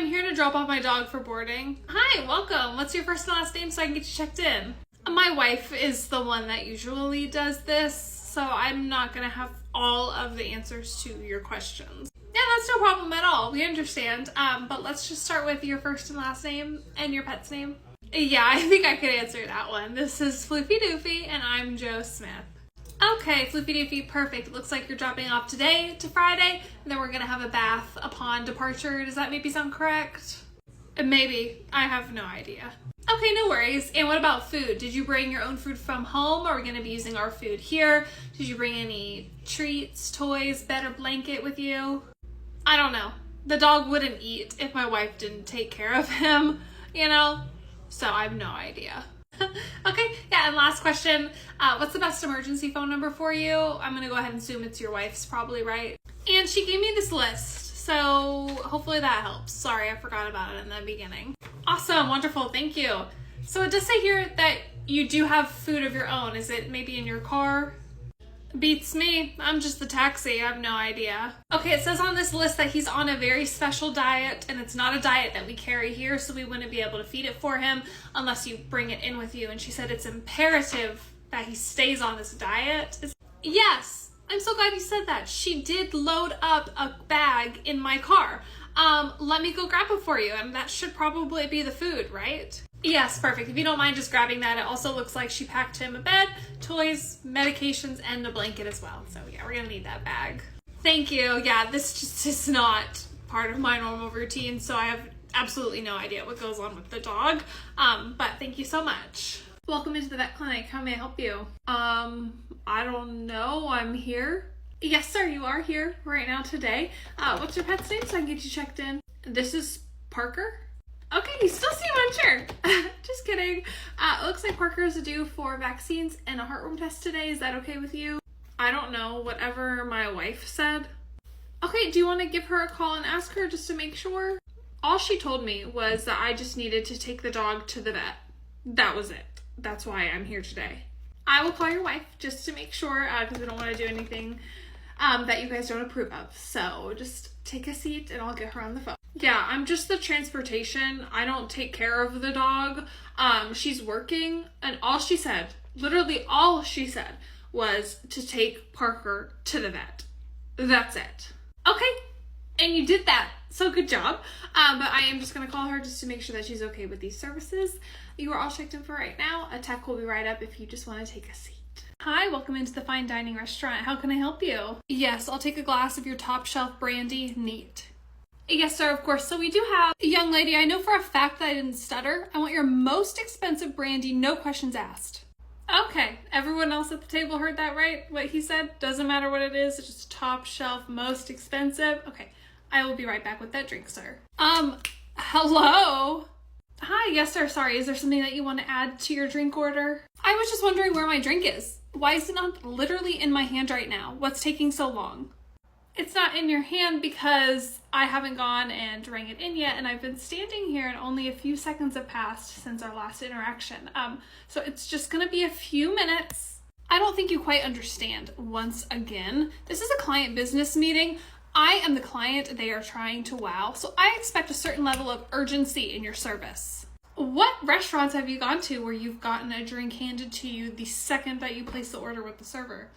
here to drop off my dog for boarding. Hi, welcome. What's your first and last name so I can get you checked in? My wife is the one that usually does this, so I'm not gonna have all of the answers to your questions. Yeah, that's no problem at all. We understand. But let's just start with your first and last name and your pet's name. Yeah, I think I could answer that one. This is Floofy Doofy, and I'm Jo Smith. Okay, Floofy Doofy, perfect. It looks like you're dropping off today to Friday, and then we're gonna have a bath upon departure. Does that maybe sound correct? Maybe. I have no idea. Okay, no worries. And what about food? Did you bring your own food from home? Or are we gonna be using our food here? Did you bring any treats, toys, bed, or blanket with you? I don't know. The dog wouldn't eat if my wife didn't take care of him, you know? So I have no idea. Okay, yeah, and last question. What's the best emergency phone number for you? I'm gonna go ahead and assume it's your wife's, probably, right? And she gave me this list, so hopefully that helps. Sorry, I forgot about it in the beginning. Awesome, wonderful, thank you. So it does say here that you do have food of your own. Is it maybe in your car? Beats me. I'm just the taxi. I have no idea. Okay, it says on this list that he's on a very special diet, and it's not a diet that we carry here, so we wouldn't be able to feed it for him unless you bring it in with you. And she said it's imperative that he stays on this diet. Yes, I'm so glad you said that. She did load up a bag in my car. Let me go grab it for you, and that should probably be the food, right? Yes, perfect. If you don't mind just grabbing that. It also looks like she packed him a bed, toys, medications, and a blanket as well. So yeah, we're gonna need that bag. Thank you. Yeah, this just is not part of my normal routine, so I have absolutely no idea what goes on with the dog. But thank you so much. Welcome into the vet clinic. How may I help you? I don't know. I'm here. Yes, sir, you are here right now today. What's your pet's name so I can get you checked in? This is Parker? Okay, you still seem unsure. Just kidding. It looks like Parker is due for vaccines and a heartworm test today. Is that okay with you? I don't know, whatever my wife said. Okay, do you want to give her a call and ask her just to make sure? All she told me was that I just needed to take the dog to the vet. That was it. That's why I'm here today. I will call your wife just to make sure, because we don't want to do anything that you guys don't approve of. So just take a seat and I'll get her on the phone. Yeah, I'm just the transportation. I don't take care of the dog. She's working, and all she said, literally all she said, was to take Parker to the vet. That's it. Okay, and you did that. So good job. But I am just gonna call her just to make sure that she's okay with these services. You are all checked in for right now. A tech will be right up if you just want to take a seat. Hi, welcome into the fine dining restaurant. How can I help you? Yes, I'll take a glass of your top shelf brandy. Neat. Yes, sir, of course. So we do have, young lady, I know for a fact that I didn't stutter. I want your most expensive brandy, no questions asked. Okay, everyone else at the table heard that right? What he said? Doesn't matter what it is, it's just top shelf, most expensive. Okay, I will be right back with that drink, sir. Hello? Hi, yes, sir, sorry, is there something that you want to add to your drink order? I was just wondering where my drink is. Why is it not literally in my hand right now? What's taking so long? It's not in your hand because I haven't gone and rang it in yet, and I've been standing here and only a few seconds have passed since our last interaction. So it's just gonna be a few minutes. I don't think you quite understand. Once again, this is a client business meeting. I am the client they are trying to wow, so I expect a certain level of urgency in your service. What restaurants have you gone to where you've gotten a drink handed to you the second that you place the order with the server?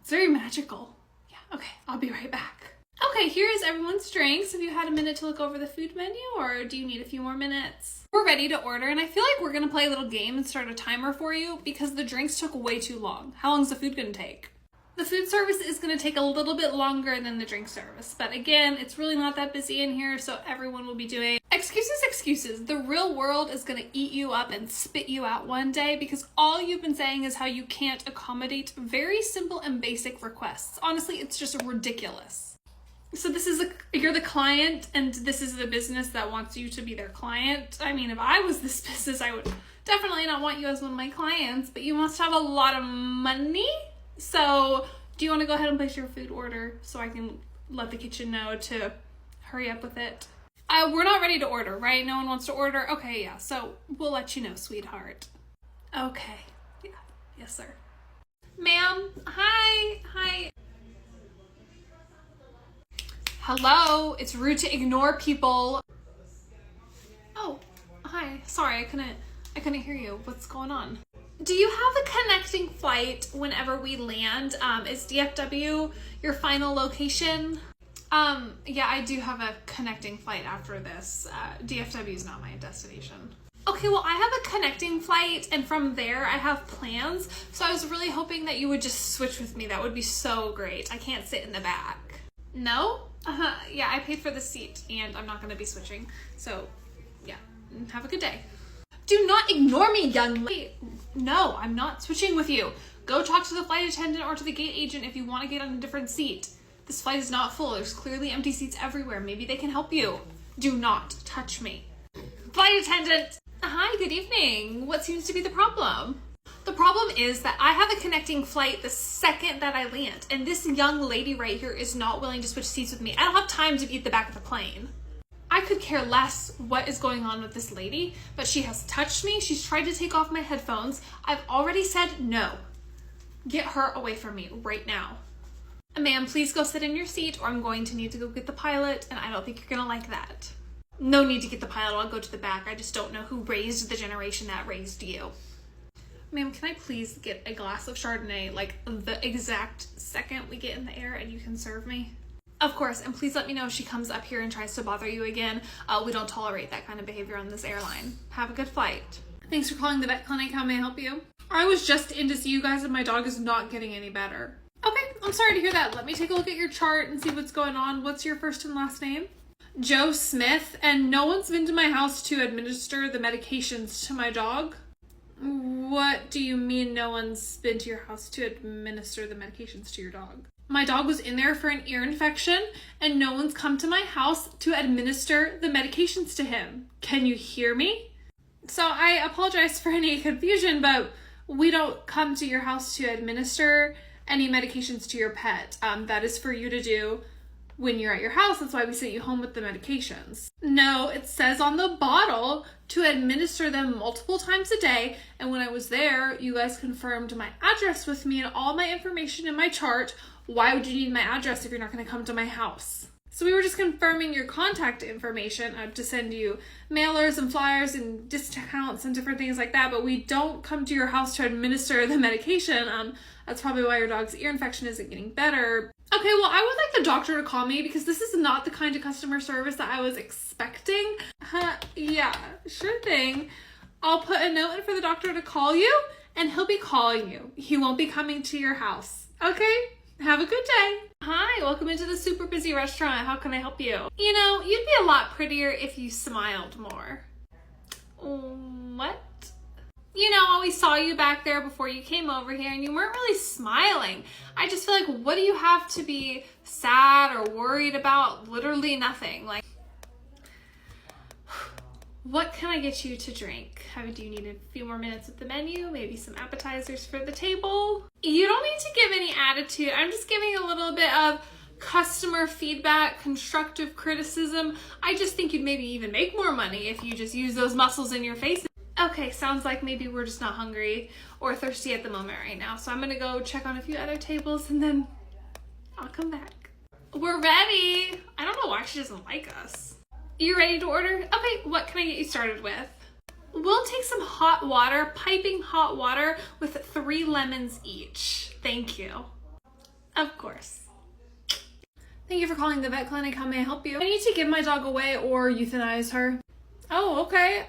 It's very magical. Okay, I'll be right back. Okay, here is everyone's drinks. Have you had a minute to look over the food menu, or do you need a few more minutes? We're ready to order, and I feel like we're gonna play a little game and start a timer for you because the drinks took way too long. How long is the food gonna take? The food service is gonna take a little bit longer than the drink service, but again, it's really not that busy in here, so everyone will be doing excuses. The real world is gonna eat you up and spit you out one day because all you've been saying is how you can't accommodate very simple and basic requests. Honestly, it's just ridiculous. So you're the client, and this is the business that wants you to be their client. I mean, if I was this business, I would definitely not want you as one of my clients, but you must have a lot of money. So do you want to go ahead and place your food order so I can let the kitchen know to hurry up with it? We're not ready to order, right? No one wants to order? Okay, yeah, so we'll let you know, sweetheart. Okay, yeah, yes, sir. Ma'am, hi. Hello, it's rude to ignore people. Oh, hi. Sorry, I couldn't hear you. What's going on? Do you have a connecting flight whenever we land? Is DFW your final location? Yeah, I do have a connecting flight after this. DFW is not my destination. Okay, well, I have a connecting flight, and from there I have plans. So I was really hoping that you would just switch with me. That would be so great. I can't sit in the back. No? Yeah, I paid for the seat, and I'm not going to be switching. So, yeah, have a good day. Do not ignore me, young lady. No, I'm not switching with you. Go talk to the flight attendant or to the gate agent if you want to get on a different seat. This flight is not full. There's clearly empty seats everywhere. Maybe they can help you. Do not touch me. Flight attendant! Hi, good evening. What seems to be the problem? The problem is that I have a connecting flight the second that I land, and this young lady right here is not willing to switch seats with me. I don't have time to be at the back of the plane. I could care less what is going on with this lady, but she has touched me. She's tried to take off my headphones. I've already said no. Get her away from me right now. Ma'am, please go sit in your seat, or I'm going to need to go get the pilot, and I don't think you're gonna like that. No need to get the pilot. I'll go to the back. I just don't know who raised the generation that raised you. Ma'am, can I please get a glass of Chardonnay like the exact second we get in the air and you can serve me? Of course, and please let me know if she comes up here and tries to bother you again. We don't tolerate that kind of behavior on this airline. Have a good flight. Thanks for calling the vet clinic. How may I help you? I was just in to see you guys and my dog is not getting any better. Okay, I'm sorry to hear that. Let me take a look at your chart and see what's going on. What's your first and last name? Joe Smith, and no one's been to my house to administer the medications to my dog. What do you mean no one's been to your house to administer the medications to your dog? My dog was in there for an ear infection, and no one's come to my house to administer the medications to him. Can you hear me? So I apologize for any confusion, but we don't come to your house to administer any medications to your pet. That is for you to do when you're at your house. That's why we sent you home with the medications. No, it says on the bottle to administer them multiple times a day. And when I was there, you guys confirmed my address with me and all my information in my chart. Why would you need my address if you're not going to come to my house? So we were just confirming your contact information to send you mailers and flyers and discounts and different things like that. But we don't come to your house to administer the medication. That's probably why your dog's ear infection isn't getting better. Okay, well, I would like the doctor to call me because this is not the kind of customer service that I was expecting. Yeah, sure thing. I'll put a note in for the doctor to call you, and he'll be calling you. He won't be coming to your house. Okay? Have a good day. Hi, welcome into the super busy restaurant. How can I help you? You know, you'd be a lot prettier if you smiled more. What? You know, I always saw you back there before you came over here and you weren't really smiling. I just feel like, what do you have to be sad or worried about? Literally nothing. Like, what can I get you to drink? Do you need a few more minutes at the menu? Maybe some appetizers for the table? You don't need to give any attitude. I'm just giving a little bit of customer feedback, constructive criticism. I just think you'd maybe even make more money if you just use those muscles in your face. Okay, sounds like maybe we're just not hungry or thirsty at the moment right now. So I'm gonna go check on a few other tables and then I'll come back. We're ready. I don't know why she doesn't like us. You ready to order? Okay, what can I get you started with? We'll take some hot water, piping hot water with 3 lemons each. Thank you. Of course. Thank you for calling the vet clinic. How may I help you? I need to give my dog away or euthanize her. Oh, okay.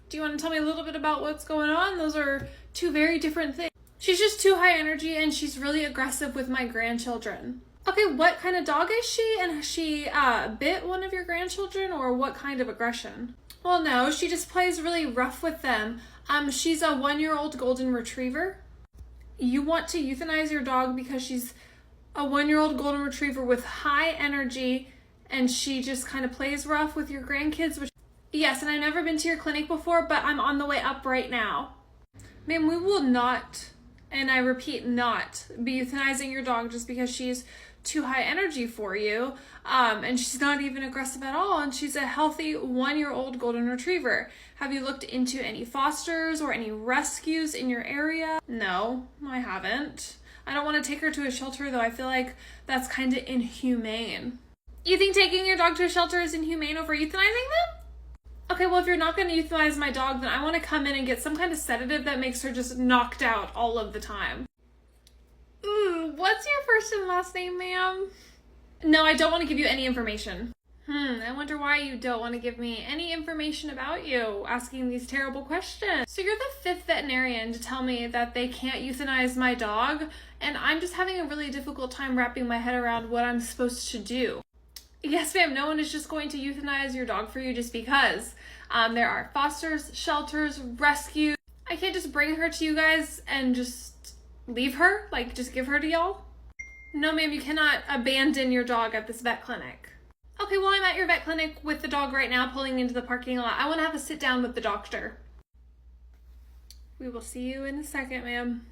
Do you want to tell me a little bit about what's going on? Those are 2 very different things. She's just too high energy and she's really aggressive with my grandchildren. Okay, what kind of dog is she? And has she bit one of your grandchildren, or what kind of aggression? Well, no, she just plays really rough with them. She's a 1-year-old golden retriever. You want to euthanize your dog because she's a 1-year-old golden retriever with high energy and she just kind of plays rough with your grandkids, which yes, and I've never been to your clinic before, but I'm on the way up right now. Ma'am, we will not, and I repeat, not be euthanizing your dog just because she's too high energy for you. And she's not even aggressive at all, and she's a healthy 1-year-old golden retriever. Have you looked into any fosters or any rescues in your area? No, I haven't. I don't want to take her to a shelter, though. I feel like that's kind of inhumane. You think taking your dog to a shelter is inhumane over euthanizing them? Okay, well, if you're not going to euthanize my dog, then I want to come in and get some kind of sedative that makes her just knocked out all of the time. What's your first and last name, ma'am? No, I don't want to give you any information. I wonder why you don't want to give me any information about you, asking these terrible questions. So you're the 5th veterinarian to tell me that they can't euthanize my dog, and I'm just having a really difficult time wrapping my head around what I'm supposed to do. Yes, ma'am, no one is just going to euthanize your dog for you just because. There are fosters, shelters, rescue. I can't just bring her to you guys and just leave her, like just give her to y'all. No, ma'am, you cannot abandon your dog at this vet clinic. Okay, well, I'm at your vet clinic with the dog right now, pulling into the parking lot. I want to have a sit down with the doctor. We will see you in a second, ma'am.